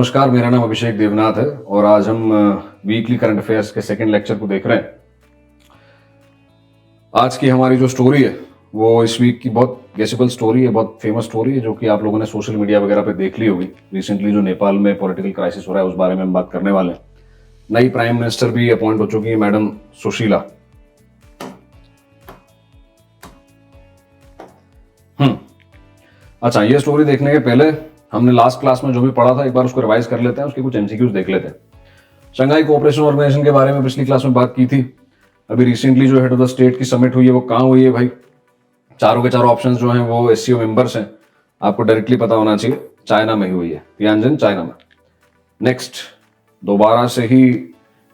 नमस्कार, मेरा नाम अभिषेक देवनाथ है और आज हम वीकली करंट अफेयर्स के सेकंड लेक्चर को देख रहे हैं। आज की हमारी जो स्टोरी है वो इस वीक की बहुत गेसेबल स्टोरी है, बहुत फेमस स्टोरी है जो कि आप लोगों ने सोशल मीडिया वगैरह पे देख ली होगी। रिसेंटली जो नेपाल में पॉलिटिकल क्राइसिस हो रहा है उस बारे में हम बात करने वाले हैं। नई प्राइम मिनिस्टर भी अपॉइंट हो चुकी है, मैडम सुशीला। अच्छा, ये स्टोरी देखने के पहले हमने लास्ट क्लास में जो भी पढ़ा था एक बार उसको रिवाइज कर लेते हैं, उसके कुछ एमसीक्यूज देख लेते हैं। शंघाई कोऑपरेशन ऑर्गेनाइजेशन के बारे में पिछली क्लास में बात की थी। अभी रिसेंटली जो हेड ऑफ द स्टेट की समिट हुई है वो कहाँ हुई है भाई? चारों के चारों ऑप्शंस जो हैं वो एससीओ मेंबर्स हैं, आपको डायरेक्टली पता होना चाहिए, चाइना में ही हुई है, तियानजिन चाइना में। नेक्स्ट, दोबारा से ही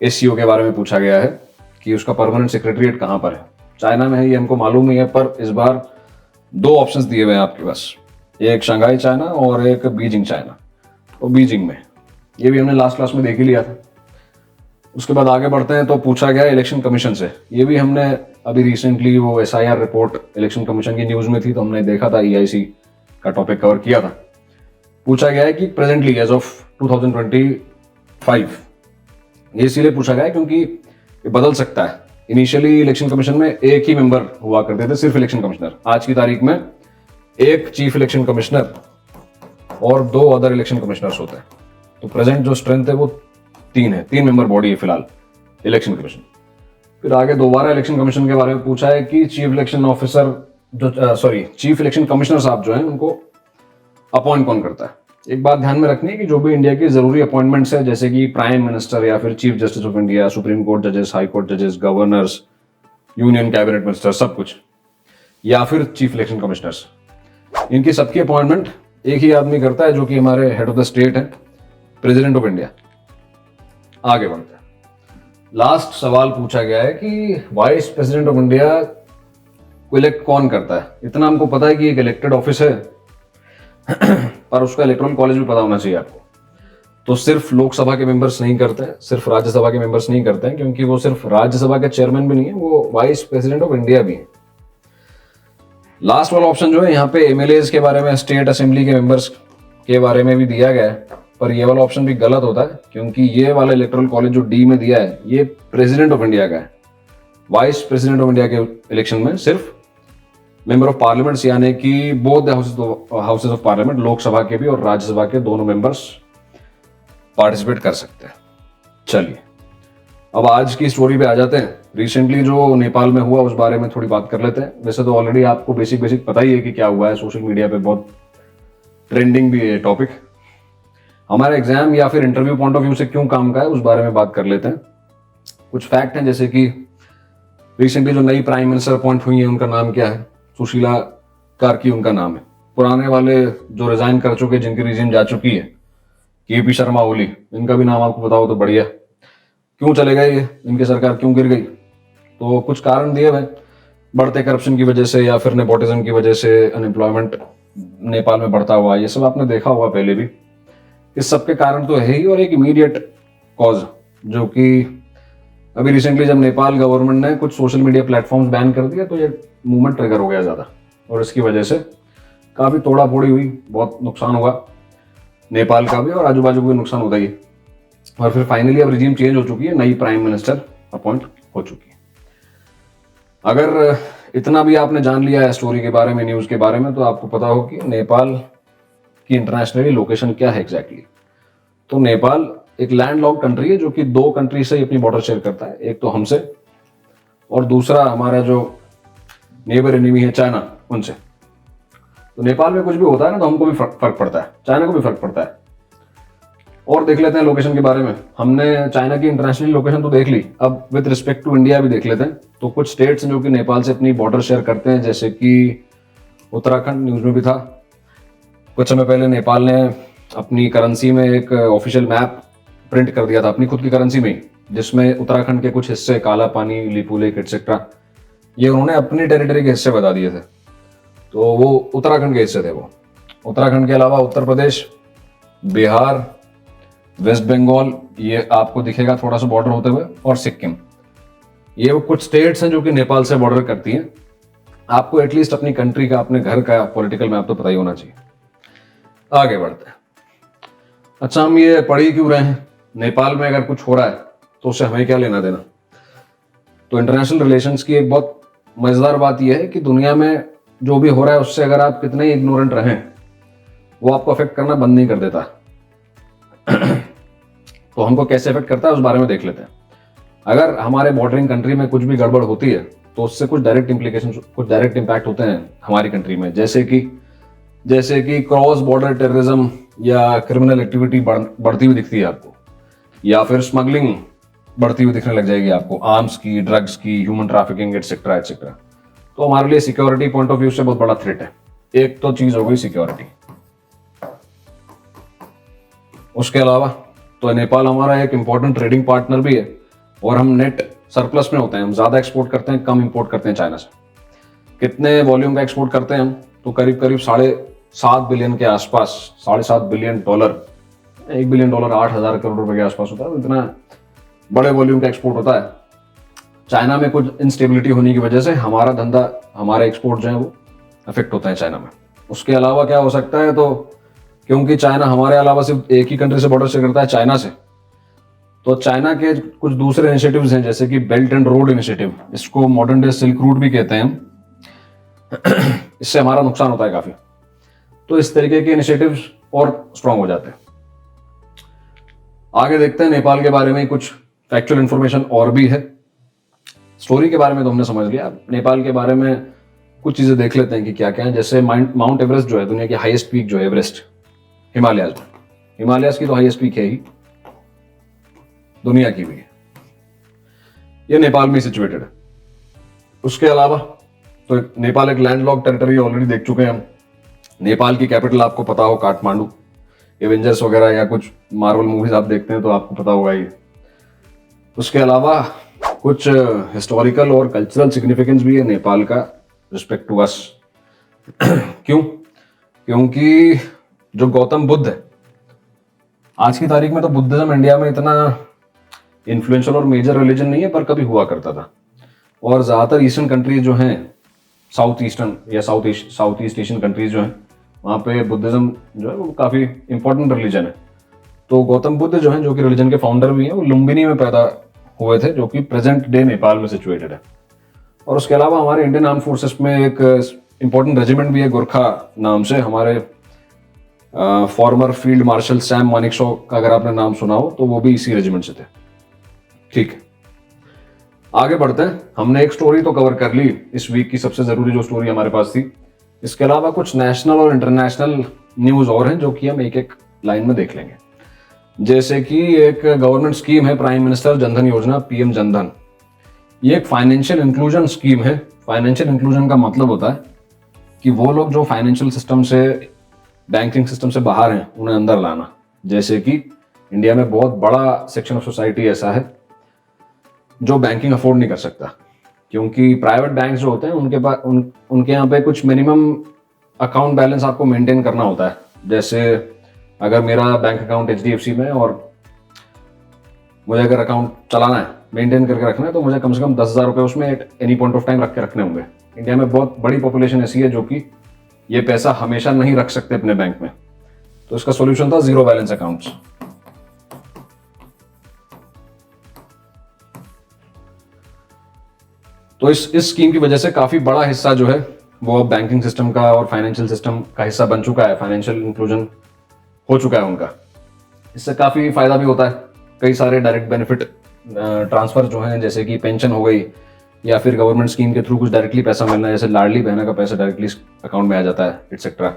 एससीओ के बारे में पूछा गया है कि उसका परमानेंट सेक्रेटरीट कहाँ पर है। चाइना में है, ये हमको मालूम ही है, पर इस बार दो ऑप्शंस दिए हुए हैं आपके पास, एक शंघाई चाइना और एक बीजिंग चाइना। तो बीजिंग में, ये भी हमने लास्ट क्लास में देख ही लिया था। उसके बाद आगे बढ़ते हैं तो पूछा गया इलेक्शन कमीशन से। ये भी हमने अभी रिसेंटली वो एसआईआर रिपोर्ट इलेक्शन कमीशन की न्यूज में थी तो हमने देखा था, ईआईसी का टॉपिक कवर किया था। पूछा गया है कि प्रेजेंटली एज ऑफ 2025, ये इसीलिए पूछा गया है क्योंकि ये बदल सकता है। इनिशियली इलेक्शन कमीशन में एक ही मेंबर हुआ करते थे, सिर्फ इलेक्शन कमिश्नर। आज की तारीख में एक चीफ इलेक्शन कमिश्नर और दो अदर इलेक्शन कमिश्नर्स होते हैं। तो प्रेजेंट जो स्ट्रेंथ है वो तीन मेंबर बॉडी है फिलहाल इलेक्शन कमीशन। फिर आगे दोबारा इलेक्शन कमीशन के बारे में पूछा है कि chief election officer chief election commissioner साहब जो हैं उनको अपॉइंट कौन करता है। एक बात ध्यान में रखनी है कि जो भी इंडिया की जरूरी अपॉइंटमेंट्स है, जैसे कि प्राइम मिनिस्टर या फिर chief justice of India, supreme court जजेस, हाई कोर्ट जजेस, गवर्नर्स, यूनियन कैबिनेट मिनिस्टर, सब कुछ, या फिर चीफ इलेक्शन कमिश्नर्स, इनकी सबकी अपॉइंटमेंट एक ही आदमी करता है जो कि हमारे हेड ऑफ द स्टेट है, प्रेसिडेंट ऑफ इंडिया। आगे बढ़ते हैं। लास्ट सवाल पूछा गया है कि वाइस प्रेसिडेंट ऑफ इंडिया को इलेक्ट कौन करता है। इतना हमको पता है कि एक इलेक्टेड ऑफिस है पर उसका इलेक्टोरल कॉलेज भी पता होना चाहिए आपको। तो सिर्फ लोकसभा के मेंबर्स नहीं करते हैं, सिर्फ राज्यसभा के मेंबर्स नहीं करते हैं, क्योंकि वो सिर्फ राज्यसभा के चेयरमैन भी नहीं है, वो वाइस प्रेसिडेंट ऑफ इंडिया भी है। लास्ट वाला ऑप्शन जो है यहाँ पे एमएलएज के बारे में, स्टेट असेंबली के मेंबर्स के बारे में भी दिया गया है, पर ये वाला ऑप्शन भी गलत होता है क्योंकि ये वाला इलेक्टोरल कॉलेज जो डी में दिया है ये प्रेसिडेंट ऑफ इंडिया का है। वाइस प्रेसिडेंट ऑफ इंडिया के इलेक्शन में सिर्फ मेंबर ऑफ पार्लियामेंट्स, यानी कि both houses of parliament, Lok Sabha के भी और राज्यसभा के दोनों मेंबर्स पार्टिसिपेट कर सकते हैं। चलिए अब आज की स्टोरी पे आ जाते हैं। रिसेंटली जो नेपाल में हुआ उस बारे में थोड़ी बात कर लेते हैं। वैसे तो ऑलरेडी आपको बेसिक पता ही है कि क्या हुआ है, सोशल मीडिया पे बहुत ट्रेंडिंग भी है टॉपिक। हमारा एग्जाम या फिर इंटरव्यू पॉइंट ऑफ व्यू से क्यों काम का है उस बारे में बात कर लेते हैं। कुछ फैक्ट हैं, जैसे कि रिसेंटली जो नई प्राइम मिनिस्टर अपॉइंट हुई है उनका नाम क्या है? सुशीला कार्की उनका नाम है। पुराने वाले जो रिजाइन कर चुके, जिनकी रिजीम जा चुकी है, केपी शर्मा ओली, इनका भी नाम आपको पता हो तो बढ़िया। क्यों चले गए ये, इनकी सरकार क्यों गिर गई? तो कुछ कारण दिए हुए, बढ़ते करप्शन की वजह से या फिर नेपोटिज्म की वजह से अनएम्प्लॉयमेंट नेपाल में बढ़ता हुआ, ये सब आपने देखा हुआ पहले भी। इस सब के कारण तो है ही, और एक इमीडिएट कॉज जो कि अभी रिसेंटली जब नेपाल गवर्नमेंट ने कुछ सोशल मीडिया प्लेटफॉर्म्स बैन कर दिया तो ये मूवमेंट ट्रिगर हो गया ज़्यादा, और इसकी वजह से काफ़ी तोड़ा फोड़ी हुई, बहुत नुकसान हुआ नेपाल का भी और आजू बाजू को भी नुकसान होता ही है। और फिर फाइनली अब रिजीम चेंज हो चुकी है, नई प्राइम मिनिस्टर अपॉइंट हो चुकी है। अगर इतना भी आपने जान लिया है स्टोरी के बारे में, न्यूज़ के बारे में, तो आपको पता हो कि नेपाल की इंटरनेशनली लोकेशन क्या है एग्जैक्टली। तो नेपाल एक लैंडलॉक्ड कंट्री है जो कि दो कंट्री से अपनी बॉर्डर शेयर करता है, एक तो हमसे और दूसरा हमारा जो नेबर एनिमी है चाइना, उनसे। तो नेपाल में कुछ भी होता है ना तो हमको भी फर्क पड़ता है, चाइना को भी फर्क पड़ता है। और देख लेते हैं लोकेशन के बारे में। हमने चाइना की इंटरनेशनल लोकेशन तो देख ली, अब विद रिस्पेक्ट टू इंडिया भी देख लेते हैं। तो कुछ स्टेट्स जो कि नेपाल से अपनी बॉर्डर शेयर करते हैं, जैसे कि उत्तराखंड, न्यूज में भी था कुछ समय पहले, नेपाल ने अपनी करेंसी में एक ऑफिशियल मैप प्रिंट कर दिया था, अपनी खुद की करेंसी में, जिसमें उत्तराखंड के कुछ हिस्से, काला पानी, लिपू लेक एटसेट्रा, ये उन्होंने अपनी टेरिटरी के हिस्से बता दिए थे। तो वो उत्तराखंड के हिस्से थे। वो उत्तराखंड के अलावा उत्तर प्रदेश, बिहार, वेस्ट बंगाल, ये आपको दिखेगा थोड़ा सा बॉर्डर होते हुए, और सिक्किम, ये वो कुछ स्टेट्स हैं जो कि नेपाल से बॉर्डर करती हैं। आपको एटलीस्ट अपनी कंट्री का, अपने घर का पॉलिटिकल मैप तो पता ही होना चाहिए। आगे बढ़ते हैं। अच्छा, हम ये पढ़ ही क्यों रहे हैं? नेपाल में अगर कुछ हो रहा है तो उससे हमें क्या लेना देना? तो इंटरनेशनल रिलेशंस की एक बहुत मजेदार बात यह है कि दुनिया में जो भी हो रहा है उससे अगर आप कितने ही इग्नोरेंट रहें, वो आपको अफेक्ट करना बंद नहीं कर देता। तो हमको कैसे अफेक्ट करता है उस बारे में देख लेते हैं। अगर हमारे बॉर्डरिंग कंट्री में कुछ भी गड़बड़ होती है तो उससे कुछ डायरेक्ट इम्प्लीकेशन, कुछ डायरेक्ट इम्पैक्ट होते हैं हमारी कंट्री में, जैसे कि क्रॉस बॉर्डर टेररिज्म या क्रिमिनल एक्टिविटी बढ़ती हुई दिखती है आपको, या फिर स्मगलिंग बढ़ती हुई दिखने लग जाएगी आपको, आर्म्स की, ड्रग्स की, ह्यूमन ट्रैफिकिंग एटसेट्रा एटसेट्रा। तो हमारे लिए सिक्योरिटी पॉइंट ऑफ व्यू से बहुत बड़ा थ्रेट है। एक तो चीज हो गई सिक्योरिटी। उसके अलावा तो नेपाल हमारा एक इंपॉर्टेंट ट्रेडिंग पार्टनर भी है और हम नेट सरप्लस में होते हैं। हम ज्यादा एक्सपोर्ट करते हैं, कम इंपोर्ट करते हैं चाइना से। कितने वॉल्यूम का एक्सपोर्ट करते हैं हम? तो करीब करीब 7.5 बिलियन के आसपास, $7.5 बिलियन, $1 बिलियन 8,000 करोड़ रुपए के आसपास होता है। इतना बड़े वॉल्यूम का एक्सपोर्ट होता है। चाइना में कुछ इंस्टेबिलिटी होने की वजह से हमारा धंधा, हमारे एक्सपोर्ट जो है वो अफेक्ट होता है चाइना में। उसके अलावा क्या हो सकता है, तो क्योंकि चाइना हमारे अलावा सिर्फ एक ही कंट्री से बॉर्डर शेयर करता है, चाइना से, तो चाइना के कुछ दूसरे इनिशिएटिव्स हैं जैसे कि बेल्ट एंड रोड इनिशिएटिव, इसको मॉडर्न डे सिल्क रूट भी कहते हैं। इससे हमारा नुकसान होता है काफी। तो इस तरीके के इनिशिएटिव्स और स्ट्रांग हो जाते हैं। आगे देखते हैं नेपाल के बारे में कुछ फैक्चुअल इंफॉर्मेशन और भी है। स्टोरी के बारे में तो हमने समझ लिया, नेपाल के बारे में कुछ चीजें देख लेते हैं कि क्या क्या है। जैसे माउंट एवरेस्ट जो है, दुनिया की हाईएस्ट पीक जो है एवरेस्ट, हिमालयाज की तो हाईएस्ट पीक है ही, दुनिया की भी है, ये नेपाल में सिचुएटेड है। उसके अलावा तो नेपाल एक लैंडलॉक्ड टेरिटरी ऑलरेडी देख चुके हैं हम। नेपाल की कैपिटल आपको पता हो, काठमांडू। एवेंजर्स वगैरह या कुछ मार्वल मूवीज आप देखते हैं तो आपको पता होगा ये। उसके अलावा कुछ हिस्टोरिकल और कल्चरल सिग्निफिकेंस भी है नेपाल का रिस्पेक्ट टू अस। क्यों? क्योंकि जो गौतम बुद्ध है, आज की तारीख में तो बुद्धिज्म इंडिया में इतना इन्फ्लुएंशियल और मेजर रिलीजन नहीं है, पर कभी हुआ करता था। और ज्यादातर ईस्टर्न कंट्रीज जो हैं, साउथ ईस्टर्न या साउथ ईस्ट एशियन कंट्रीज जो हैं, वहाँ पे बुद्धिज्म जो है वो काफी इंपॉर्टेंट रिलीजन है। तो गौतम बुद्ध जो है, जो कि रिलीजन के फाउंडर भी हैं, वो लुम्बिनी में पैदा हुए थे, जो कि प्रेजेंट डे नेपाल में सिचुएटेड है। और उसके अलावा हमारे इंडियन आर्म फोर्सेस में एक इंपॉर्टेंट रेजिमेंट भी है, गोरखा नाम से। हमारे farmer field marshal Sam Manekshaw का अगर आपने नाम सुना हो तो वो भी इसी रेजिमेंट से थे। ठीक है, आगे बढ़ते हैं। हमने एक स्टोरी तो कवर कर ली, इस वीक की सबसे जरूरी जो स्टोरी हमारे पास थी। इसके अलावा कुछ नेशनल और इंटरनेशनल न्यूज और हैं जो कि हम एक एक लाइन में देख लेंगे। जैसे कि एक गवर्नमेंट स्कीम है, प्राइम मिनिस्टर जनधन योजना, पीएम जनधन। ये एक फाइनेंशियल इंक्लूजन स्कीम है। फाइनेंशियल इंक्लूजन का मतलब होता है कि वो लोग जो फाइनेंशियल सिस्टम से, बैंकिंग सिस्टम से बाहर हैं, उन्हें अंदर लाना। जैसे कि इंडिया में बहुत बड़ा सेक्शन ऑफ सोसाइटी ऐसा है जो बैंकिंग अफोर्ड नहीं कर सकता, क्योंकि प्राइवेट बैंक जो होते हैं उनके पास उनके यहाँ पे कुछ मिनिमम अकाउंट बैलेंस आपको मेंटेन करना होता है। जैसे अगर मेरा बैंक अकाउंट HDFC में और मुझे अगर अकाउंट चलाना है, मेंटेन करके रखना है, तो मुझे कम से कम 10,000 रुपये उसमें at any point of time रखने होंगे। इंडिया में बहुत बड़ी पॉपुलेशन ऐसी है जो कि ये पैसा हमेशा नहीं रख सकते अपने बैंक में। तो इसका सोल्यूशन था जीरो बैलेंस अकाउंट्स। तो इस स्कीम की वजह से काफी बड़ा हिस्सा जो है वो अब बैंकिंग सिस्टम का और फाइनेंशियल सिस्टम का हिस्सा बन चुका है। फाइनेंशियल इंक्लूजन हो चुका है उनका। इससे काफी फायदा भी होता है। कई सारे डायरेक्ट बेनिफिट ट्रांसफर जो हैं, जैसे कि पेंशन हो गई, या फिर गवर्नमेंट स्कीम के थ्रू कुछ डायरेक्टली पैसा मिलना है, जैसे लाडली बहना का पैसा डायरेक्टली अकाउंट में आ जाता है एटसेट्रा,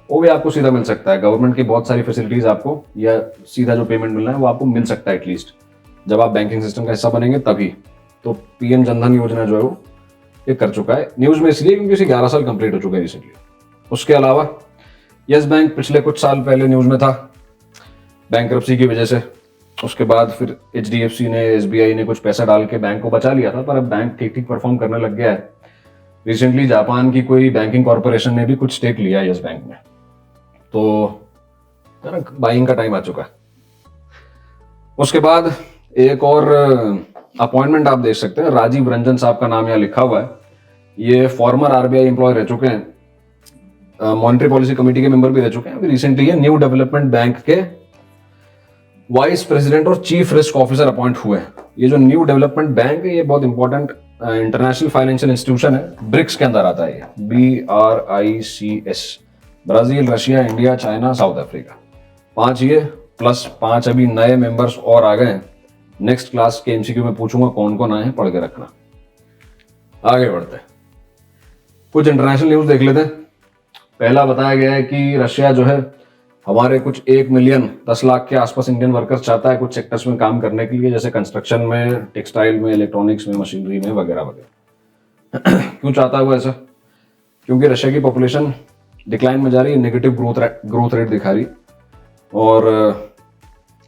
वो भी आपको सीधा मिल सकता है। गवर्नमेंट की बहुत सारी फैसिलिटीज आपको, या सीधा जो पेमेंट मिलना है वो आपको मिल सकता है एटलीस्ट, जब आप बैंकिंग सिस्टम का हिस्सा बनेंगे तभी। तो पीएम जनधन योजना जो है वो ये कर चुका है न्यूज में, इसलिए क्योंकि इसे 11 साल कंप्लीट हो चुके हैं रिसेंटली। उसके अलावा यस बैंक पिछले कुछ साल पहले न्यूज में था बैंकरप्सी की वजह से। उसके बाद फिर HDFC ने, SBI ने कुछ पैसा डाल के बैंक को बचा लिया था, पर अब बैंक ठीक ठीक परफॉर्म करने लग गया है। रिसेंटली जापान की कोई बैंकिंग कॉर्पोरेशन ने भी कुछ स्टेक लिया है यस बैंक में, तो बाइंग का टाइम आ चुका है। उसके बाद एक और अपॉइंटमेंट आप देख सकते हैं, राजीव रंजन साहब का नाम यहाँ लिखा हुआ है। ये फॉर्मर RBI एम्प्लॉय रह चुके हैं, मॉनिटरी पॉलिसी कमेटी के मेंबर भी रह चुके हैं। अभी रिसेंटली ये न्यू डेवलपमेंट बैंक के वाइस प्रेसिडेंट और चीफ रिस्क ऑफिसर अपॉइंट हुए हैं। ये जो न्यू डेवलपमेंट बैंक है ये बहुत इंपॉर्टेंट इंटरनेशनल फाइनेंशियल इंस्टीट्यूशन है, ब्रिक्स के अंदर आता है ये, BRICS, Brazil, Russia, India, China, south Africa. 5 ये प्लस 5 अभी नए मेंबर्स और आ गए हैं। नेक्स्ट क्लास के MCQ में पूछूंगा कौन कौन आए हैं, पढ़ के रखना। आगे बढ़ते हैं, कुछ इंटरनेशनल न्यूज देख लेते हैं। पहला बताया गया है कि रशिया जो है हमारे कुछ 1 मिलियन 10 लाख के आसपास इंडियन वर्कर्स चाहता है कुछ सेक्टर्स में काम करने के लिए, जैसे कंस्ट्रक्शन में, टेक्सटाइल में, इलेक्ट्रॉनिक्स में, मशीनरी में वगैरह वगैरह। क्यों चाहता है वो ऐसा? क्योंकि रशिया की पॉपुलेशन डिक्लाइन में जा रही है, नेगेटिव ग्रोथ रेट दिखा रही, और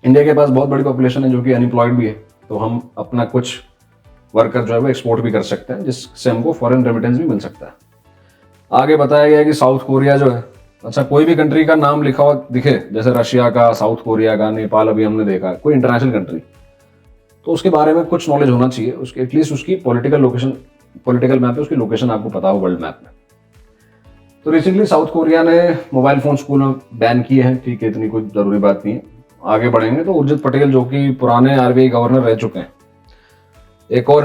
इंडिया के पास बहुत बड़ी पॉपुलेशन है जो कि अनएम्प्लॉयड भी है, तो हम अपना कुछ वर्कर जो है वो एक्सपोर्ट भी कर सकते हैं, जिससे हमको फॉरेन रेमिटेंस भी मिल सकता है। आगे बताया गया है कि साउथ कोरिया जो है, अच्छा कोई भी कंट्री का नाम लिखा हुआ दिखे, जैसे रशिया का, साउथ कोरिया का, नेपाल अभी हमने देखा, कोई इंटरनेशनल कंट्री, तो उसके बारे में कुछ नॉलेज होना चाहिए, उसके एटलीस्ट उसकी पॉलिटिकल मैप पे उसकी लोकेशन आपको पता हो वर्ल्ड मैप में। तो रिसेंटली साउथ कोरिया ने मोबाइल फोन स्कूल में बैन किए हैं, ठीक है, इतनी कोई जरूरी बात नहीं है। आगे बढ़ेंगे तो उर्जित पटेल जो कि पुराने RBI गवर्नर रह चुके हैं, एक और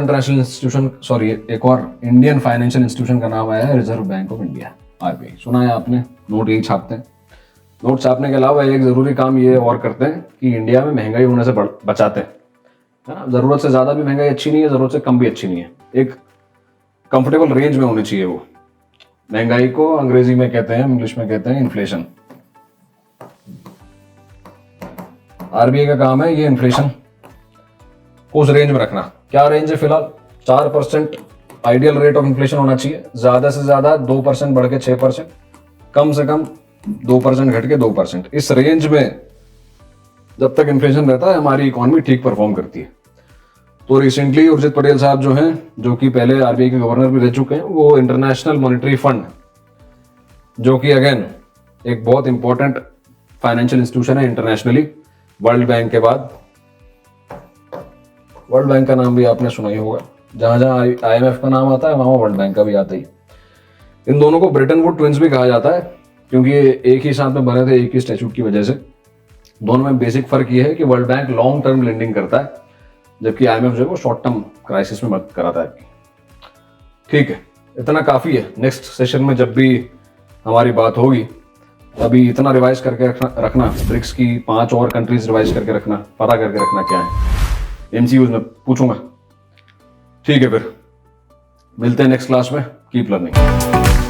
इंडियन फाइनेंशियल इंस्टीट्यूशन का नाम आया है reserve bank of India, RBI। सुना है आपने, नोट यही छापते हैं। नोट छापने के अलावा एक जरूरी काम ये और करते हैं कि इंडिया में महंगाई होने से बचाते हैं, है ना। जरूरत से ज्यादा भी महंगाई अच्छी नहीं है, जरूरत से कम भी अच्छी नहीं है, एक कंफर्टेबल रेंज में होनी चाहिए वो। महंगाई को अंग्रेजी में कहते हैं, इंग्लिश में कहते हैं इन्फ्लेशन। RBI का काम है ये इन्फ्लेशन को उस रेंज में रखना। क्या रेंज है फिलहाल? 4% आइडियल रेट ऑफ इन्फ्लेशन होना चाहिए, ज्यादा से ज्यादा 2% बढ़ के 6%, कम से कम 2% घट के 2%। इस रेंज में जब तक इन्फ्लेशन रहता है हमारी इकोनॉमी ठीक परफॉर्म करती है। तो रिसेंटली उर्जित पटेल साहब जो हैं, जो कि पहले RBI के गवर्नर भी रह चुके हैं, वो इंटरनेशनल मॉनेटरी फंड, जो कि अगेन एक बहुत इंपॉर्टेंट फाइनेंशियल इंस्टीट्यूशन है इंटरनेशनली, वर्ल्ड बैंक के बाद। वर्ल्ड बैंक का नाम भी आपने सुना ही होगा, जहां जहां IMF का नाम आता है वहां वर्ल्ड बैंक का भी आता ही। इन दोनों को ब्रिटेन वुड ट्विंस भी कहा जाता है, क्योंकि एक ही साथ में बने थे, एक ही स्टैच्यूट की वजह से। दोनों में बेसिक फर्क ये है कि world bank long term lending करता है, जबकि IMF जो है वो शॉर्ट टर्म क्राइसिस में मदद कराता है। ठीक है, इतना काफी है। नेक्स्ट सेशन में जब भी हमारी बात होगी, अभी इतना रिवाइज करके रखना, ब्रिक्स की 5 और कंट्रीज रिवाइज करके रखना, पता करके रखना क्या है, MCQs में पूछूंगा। ठीक है, फिर मिलते हैं नेक्स्ट क्लास में। Keep learning.